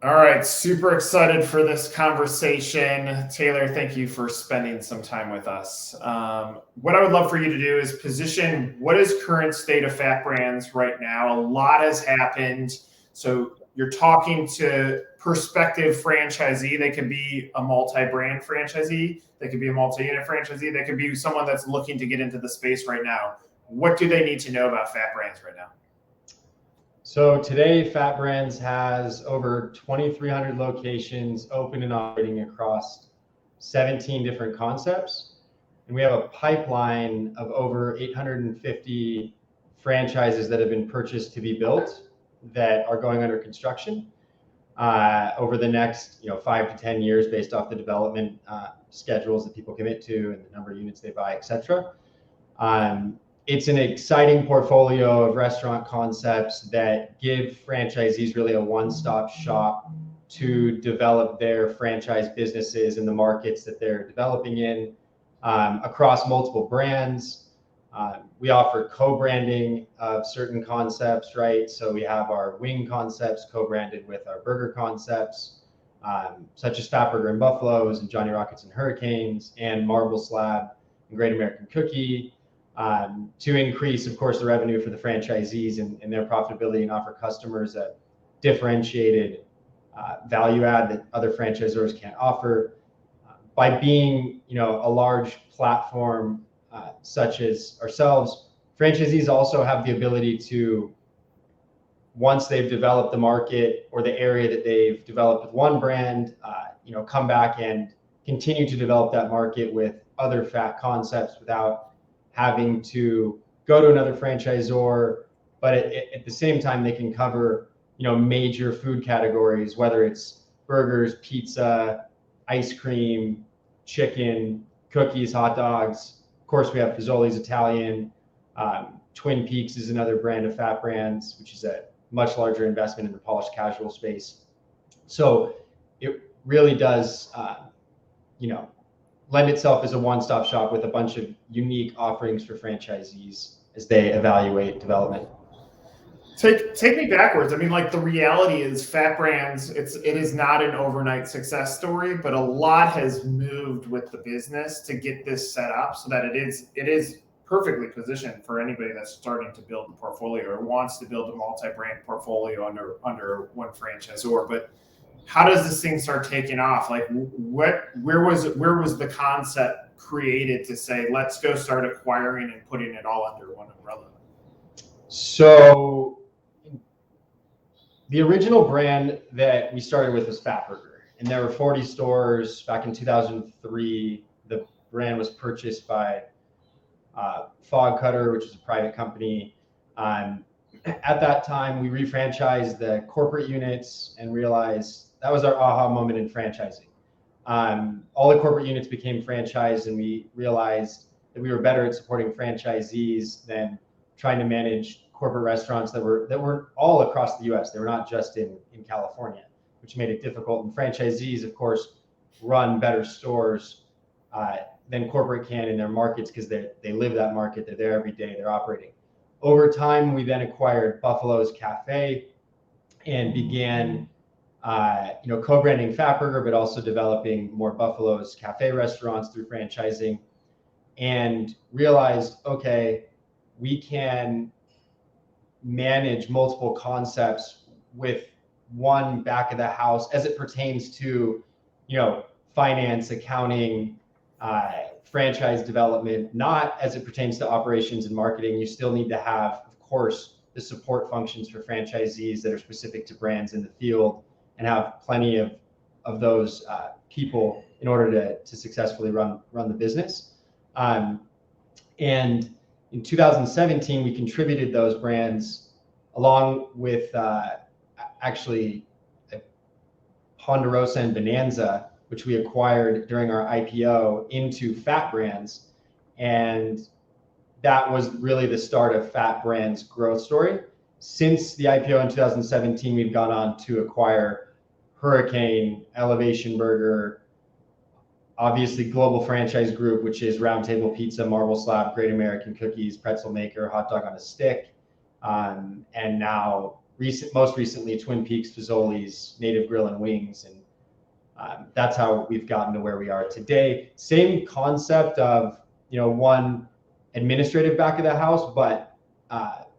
All right, super excited for this conversation. Taylor, thank you for spending some time with us. What I would love for you to do is position what is current state of Fat Brands right now. A lot has happened. So you're talking to prospective franchisee. They could be a multi-brand franchisee. They could be a multi-unit franchisee. They could be someone that's looking to get into the space right now. What do they need to know about Fat Brands right now? So today, Fat Brands has over 2,300 locations open and operating across 17 different concepts. And we have a pipeline of over 850 franchises that have been purchased to be built that are going under construction over the next 5 to 10 years based off the development schedules that people commit to and the number of units they buy, etc. It's an exciting portfolio of restaurant concepts that give franchisees really a one-stop shop to develop their franchise businesses in the markets that they're developing in across multiple brands. We offer co-branding of certain concepts, right? So we have our wing concepts co-branded with our burger concepts, such as Fat Burger and Buffalo's and Johnny Rockets and Hurricanes and Marble Slab and Great American Cookie. To increase, of course, the revenue for the franchisees and their profitability and offer customers a differentiated value add that other franchisors can't offer. By being, a large platform such as ourselves, franchisees also have the ability to, once they've developed the market or the area that they've developed with one brand, come back and continue to develop that market with other fat concepts without having to go to another franchisor, but at the same time, they can cover, major food categories, whether it's burgers, pizza, ice cream, chicken, cookies, hot dogs. Of course, we have Fazoli's Italian. Twin Peaks is another brand of Fat Brands, which is a much larger investment in the polished casual space. So it really does, lend itself as a one-stop shop with a bunch of unique offerings for franchisees as they evaluate development. Take me backwards. I mean, like, the reality is Fat Brands, it is not an overnight success story, but a lot has moved with the business to get this set up so that it is perfectly positioned for anybody that's starting to build a portfolio or wants to build a multi-brand portfolio under one franchisor. But how does this thing start taking off? Like, where was the concept created to say, let's go start acquiring and putting it all under one umbrella? So the original brand that we started with was Fat Burger, and there were 40 stores back in 2003. The brand was purchased by Fog Cutter, which is a private company. At that time, we refranchised the corporate units and realized that was our aha moment in franchising. All the corporate units became franchised, and we realized that we were better at supporting franchisees than trying to manage corporate restaurants that were all across the U.S. They were not just in California, which made it difficult. And franchisees, of course, run better stores than corporate can in their markets because they live that market. They're there every day. They're operating. Over time, we then acquired Buffalo's Cafe and began co-branding Fat Burger, but also developing more Buffalo's Cafe restaurants through franchising, and realized, okay, we can manage multiple concepts with one back of the house as it pertains to, finance, accounting, franchise development, not as it pertains to operations and marketing. You still need to have, of course, the support functions for franchisees that are specific to brands in the field, and have plenty of those people in order to successfully run the business. And in 2017, we contributed those brands along with actually Ponderosa and Bonanza, which we acquired during our IPO, into Fat Brands. And that was really the start of Fat Brands' growth story. Since the IPO in 2017, we've gone on to acquire Hurricane, Elevation Burger, obviously Global Franchise Group, which is Round Table Pizza, Marble Slab, Great American Cookies, Pretzel Maker, Hot Dog on a Stick, and now most recently Twin Peaks, Fazoli's, Native Grill and Wings, and that's how we've gotten to where we are today. Same concept of, one administrative back of the house, but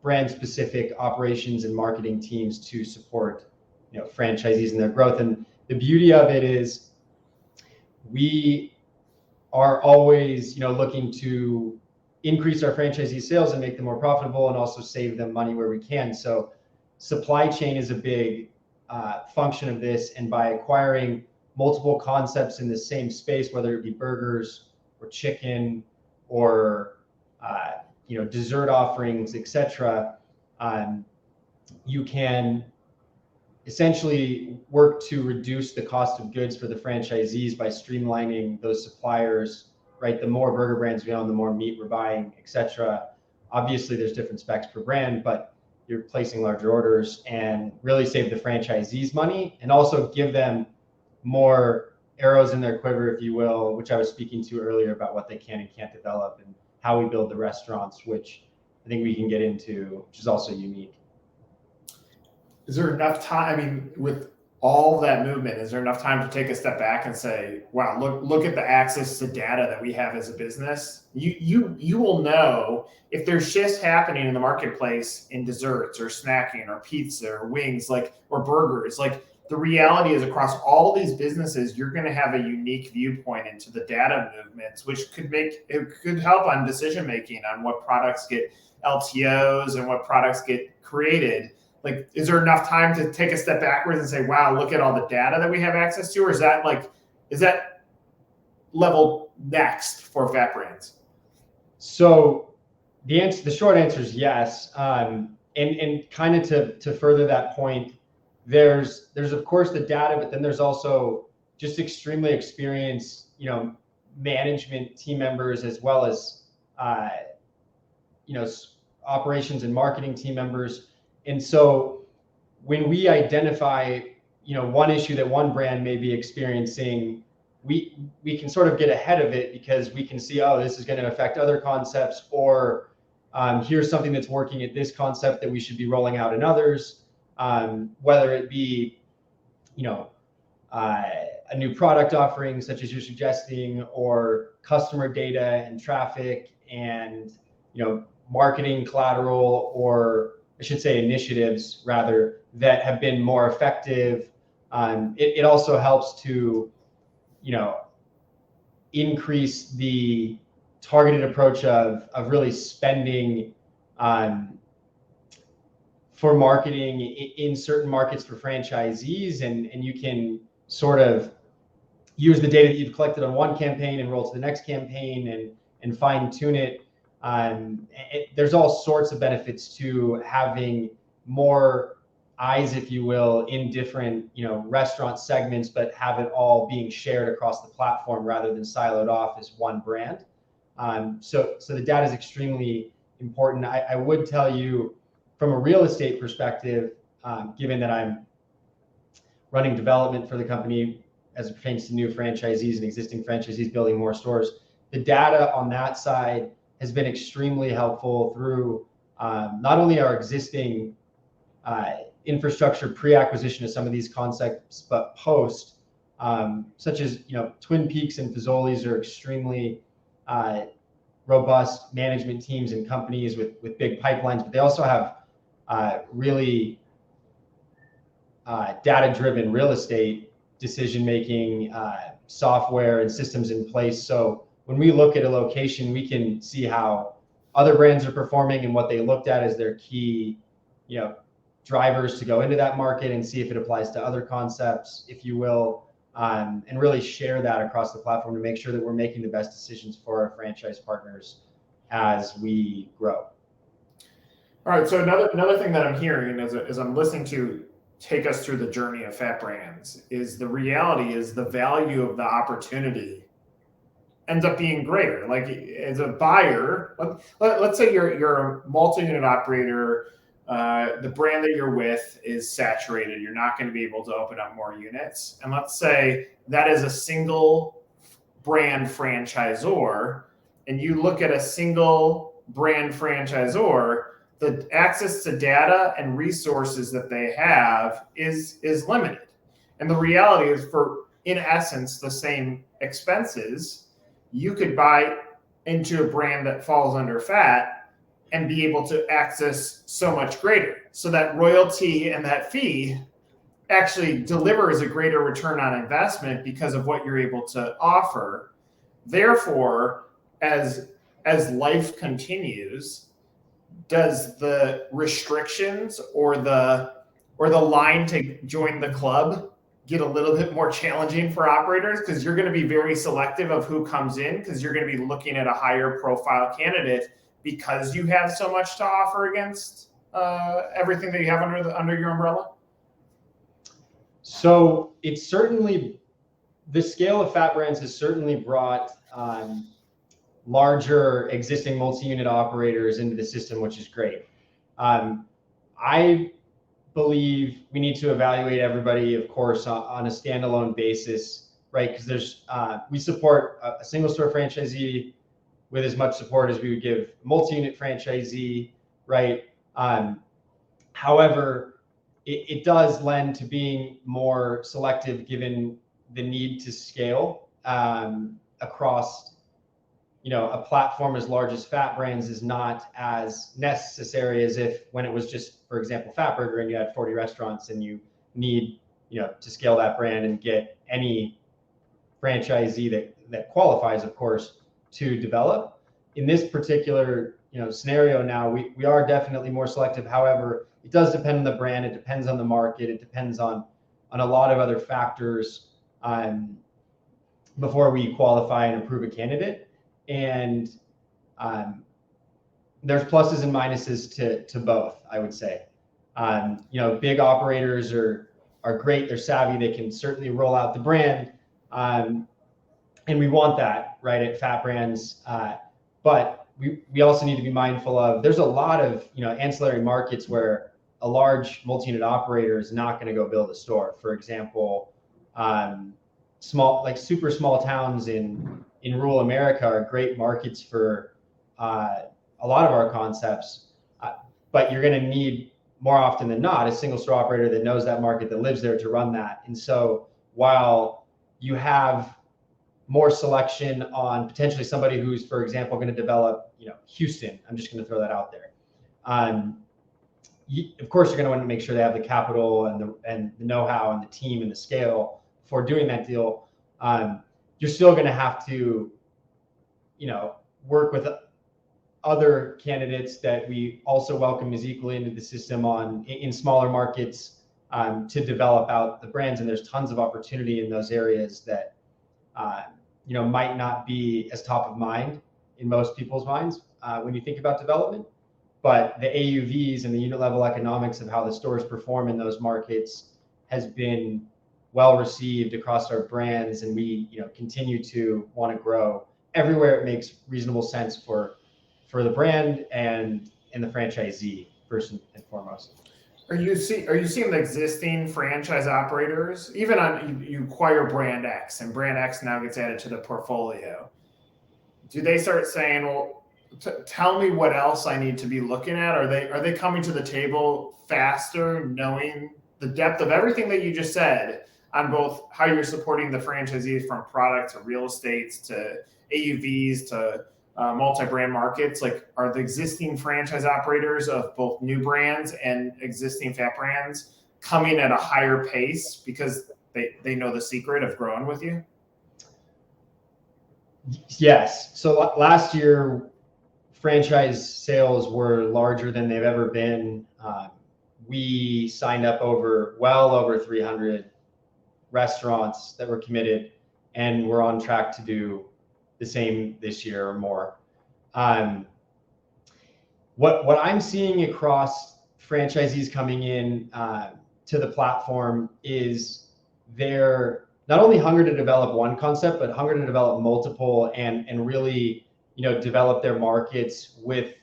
brand specific operations and marketing teams to support, franchisees and their growth. And the beauty of it is we are always, looking to increase our franchisee sales and make them more profitable, and also save them money where we can. So supply chain is a big function of this, and by acquiring multiple concepts in the same space, whether it be burgers or chicken or dessert offerings, etc., you can essentially work to reduce the cost of goods for the franchisees by streamlining those suppliers, right? The more burger brands we own, the more meat we're buying, etc. Obviously, there's different specs per brand, but you're placing larger orders and really save the franchisees money, and also give them more arrows in their quiver, if you will, which I was speaking to earlier about what they can and can't develop and how we build the restaurants, which I think we can get into, which is also unique. Is there enough time? I mean, with all that movement, is there enough time to take a step back and say, wow, look at the access to data that we have as a business? You will know if there's shifts happening in the marketplace in desserts or snacking or pizza or wings, or burgers. The reality is, across all these businesses, you're going to have a unique viewpoint into the data movements, which could help on decision making on what products get LTOs and what products get created. Is there enough time to take a step backwards and say, wow, look at all the data that we have access to? Or is that level next for Fat Brands? So the short answer is yes. And kind of to further that point, there's of course the data, but then there's also just extremely experienced, management team members, as well as, operations and marketing team members. And so when we identify, one issue that one brand may be experiencing, we can sort of get ahead of it, because we can see, oh, this is going to affect other concepts, or here's something that's working at this concept that we should be rolling out in others, whether it be, a new product offering such as you're suggesting, or customer data and traffic and, marketing collateral, or I should say initiatives rather, that have been more effective. It also helps to, increase the targeted approach of really spending for marketing in certain markets for franchisees, and you can sort of use the data that you've collected on one campaign and roll to the next campaign and fine tune it. There's all sorts of benefits to having more eyes, if you will, in different, restaurant segments, but have it all being shared across the platform rather than siloed off as one brand. So the data is extremely important. I would tell you, from a real estate perspective, given that I'm running development for the company as it pertains to new franchisees and existing franchisees building more stores, the data on that side has been extremely helpful through not only our existing infrastructure pre-acquisition of some of these concepts, but post, such as Twin Peaks and Fazoli's are extremely robust management teams and companies with big pipelines, but they also have really data-driven real estate decision-making software and systems in place. So when we look at a location, we can see how other brands are performing and what they looked at as their key, drivers to go into that market, and see if it applies to other concepts, if you will, and really share that across the platform to make sure that we're making the best decisions for our franchise partners as we grow. All right. So another thing that I'm hearing as I'm listening to take us through the journey of Fat Brands is the reality is the value of the opportunity ends up being greater. As a buyer, let's say you're a multi-unit operator, the brand that you're with is saturated. You're not going to be able to open up more units. And let's say that is a single brand franchisor, and you look at a single brand franchisor, the access to data and resources that they have is limited. And the reality is, for in essence the same expenses, you could buy into a brand that falls under fat and be able to access so much greater. So that royalty and that fee actually delivers a greater return on investment because of what you're able to offer. Therefore, as life continues, does the restrictions or the line to join the club get a little bit more challenging for operators, because you're going to be very selective of who comes in, because you're going to be looking at a higher profile candidate because you have so much to offer against everything that you have under your umbrella? So it's certainly, the scale of Fat Brands has certainly brought larger existing multi-unit operators into the system, which is great. I believe we need to evaluate everybody, of course, on a standalone basis, right? Because there's we support a single store franchisee with as much support as we would give a multi-unit franchisee, right? However, it does lend to being more selective given the need to scale across, a platform as large as Fat Brands is not as necessary as if when it was just, for example, Fat Burger, and you had 40 restaurants and you need, to scale that brand and get any franchisee that qualifies, of course, to develop. In this particular, scenario now, we are definitely more selective. However, it does depend on the brand. It depends on the market. It depends on a lot of other factors before we qualify and approve a candidate. And there's pluses and minuses to both, I would say. Big operators are great. They're savvy. They can certainly roll out the brand. And we want that, right, at Fat Brands. But we also need to be mindful of, there's a lot of, ancillary markets where a large multi-unit operator is not going to go build a store. For example, super small towns in rural America are great markets for a lot of our concepts, but you're going to need, more often than not, a single store operator that knows that market, that lives there, to run that. And so while you have more selection on potentially somebody who's, for example, going to develop, Houston, I'm just going to throw that out there. Of course, you're going to want to make sure they have the capital and the know-how and the team and the scale for doing that deal. You're still going to have to, work with other candidates that we also welcome as equally into the system in smaller markets to develop out the brands. And there's tons of opportunity in those areas that, might not be as top of mind in most people's minds when you think about development. But the AUVs and the unit level economics of how the stores perform in those markets has been well received across our brands, and we continue to want to grow everywhere it makes reasonable sense for the brand and the franchisee, first and foremost. Are you seeing the existing franchise operators, even on you acquire brand X and brand X now gets added to the portfolio? Do they start saying, well, tell me what else I need to be looking at? Are they coming to the table faster, knowing the depth of everything that you just said on both how you're supporting the franchisees, from product to real estates to AUVs to multi-brand markets? Like, are the existing franchise operators of both new brands and existing Fat Brands coming at a higher pace because they know the secret of growing with you? Yes. So last year, franchise sales were larger than they've ever been. We signed up well over 300 restaurants that were committed, and we're on track to do the same this year or more. What I'm seeing across franchisees coming in to the platform is they're not only hungry to develop one concept, but hungry to develop multiple and really, develop their markets with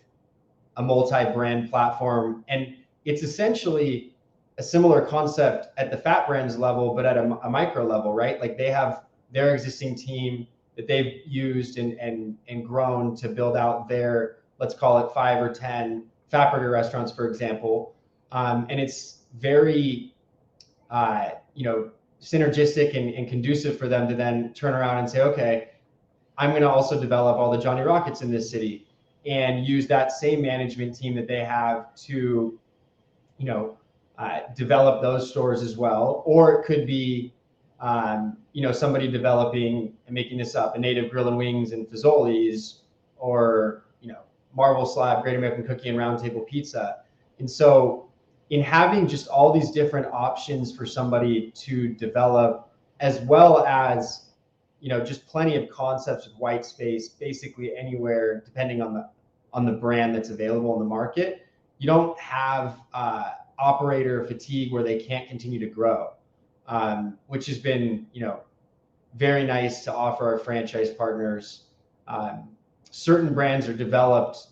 a multi-brand platform. And it's essentially a similar concept at the Fat Brands level, but at a micro level, right? Like, they have their existing team that they've used and grown to build out their, let's call it 5 or 10 Fatburger restaurants, for example, and it's very synergistic and conducive for them to then turn around and say, okay, I'm going to also develop all the Johnny Rockets in this city and use that same management team that they have to, develop those stores as well. Or it could be, somebody developing and making this up, a Native Grill and Wings and Fazoli's, or, Marble Slab, Great American Cookie, and Round Table Pizza. And so in having just all these different options for somebody to develop, as well as, just plenty of concepts of white space, basically anywhere, depending on the brand that's available in the market, you don't have operator fatigue where they can't continue to grow, which has been, very nice to offer our franchise partners. Certain brands are developed,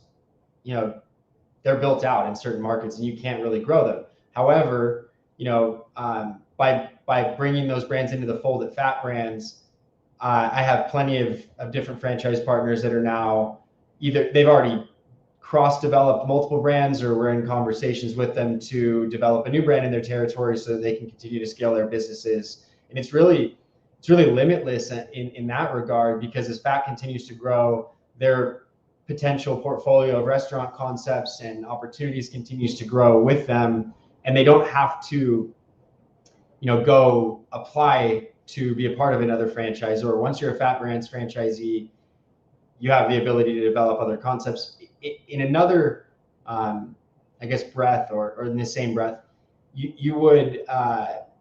they're built out in certain markets and you can't really grow them. However, by bringing those brands into the fold at Fat Brands, I have plenty of different franchise partners that are now either they've already cross-developed multiple brands, or we're in conversations with them to develop a new brand in their territory so that they can continue to scale their businesses. And it's really limitless in that regard, because as Fat continues to grow, their potential portfolio of restaurant concepts and opportunities continues to grow with them, and they don't have to, go apply to be a part of another franchise. Or once you're a Fat Brands franchisee, you have the ability to develop other concepts in another, breath, or in the same breath. You would,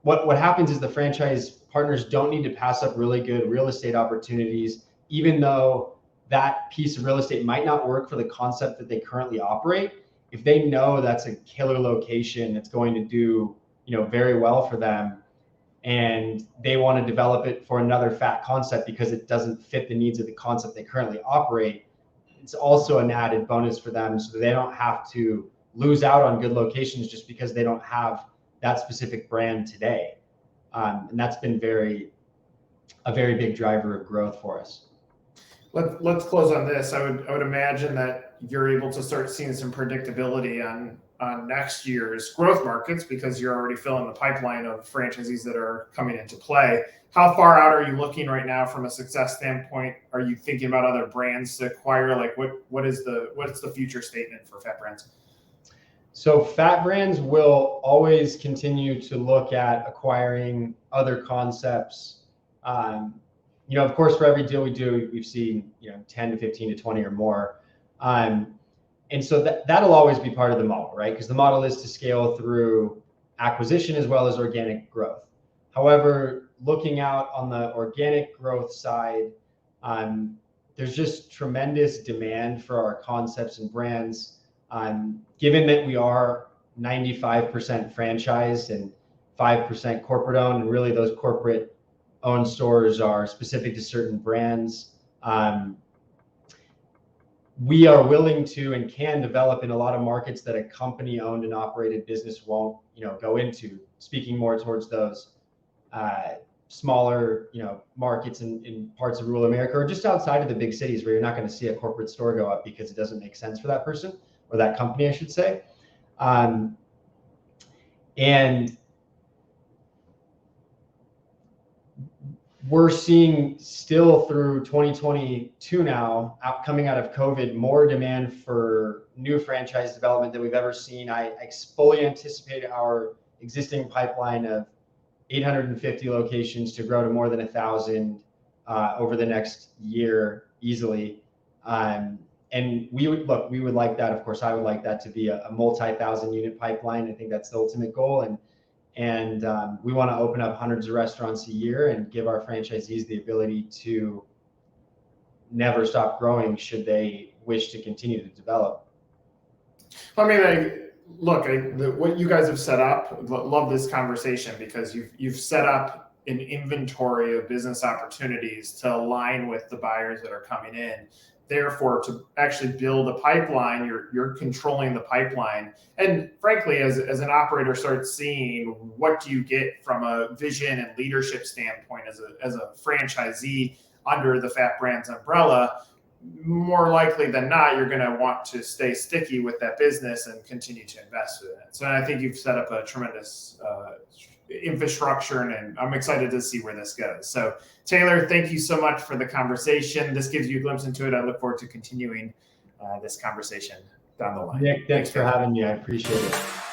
what happens is the franchise partners don't need to pass up really good real estate opportunities, even though that piece of real estate might not work for the concept that they currently operate. If they know that's a killer location that's going to do, very well for them, and they want to develop it for another Fat concept because it doesn't fit the needs of the concept they currently operate, it's also an added bonus for them, so that they don't have to lose out on good locations just because they don't have that specific brand today. And that's been a very big driver of growth for us. Let's close on this. I would imagine that you're able to start seeing some predictability on next year's growth markets, because you're already filling the pipeline of franchisees that are coming into play. How far out are you looking right now from a success standpoint? Are you thinking about other brands to acquire? Like what's the future statement for Fat Brands? So Fat Brands will always continue to look at acquiring other concepts. Of course, for every deal we do, we've seen 10 to 15 to 20 or more. And so that'll always be part of the model, right? Because the model is to scale through acquisition as well as organic growth. However, looking out on the organic growth side, there's just tremendous demand for our concepts and brands. Given that we are 95% franchised and 5% corporate owned, and really those corporate owned stores are specific to certain brands, we are willing to and can develop in a lot of markets that a company owned and operated business won't, go into, speaking more towards those smaller, markets in parts of rural America, or just outside of the big cities where you're not going to see a corporate store go up because it doesn't make sense for that person, or that company, I should say. And we're seeing still through 2022 now, coming out of COVID, more demand for new franchise development than we've ever seen. I fully anticipate our existing pipeline of 850 locations to grow to more than 1,000 over the next year easily. And we would like that. Of course, I would like that to be a multi-thousand unit pipeline. I think that's the ultimate goal. And we want to open up hundreds of restaurants a year and give our franchisees the ability to never stop growing should they wish to continue to develop. I mean, what you guys have set up, love this conversation, because you've set up an inventory of business opportunities to align with the buyers that are coming in. Therefore, to actually build a pipeline, you're controlling the pipeline. And frankly, as an operator starts seeing what do you get from a vision and leadership standpoint as a franchisee under the Fat Brands umbrella, more likely than not, you're going to want to stay sticky with that business and continue to invest in it. So I think you've set up a tremendous infrastructure, and I'm excited to see where this goes. So Taylor, thank you so much for the conversation. This gives you a glimpse into it. I look forward to continuing this conversation down the line. Nick, thanks for having me. I appreciate it.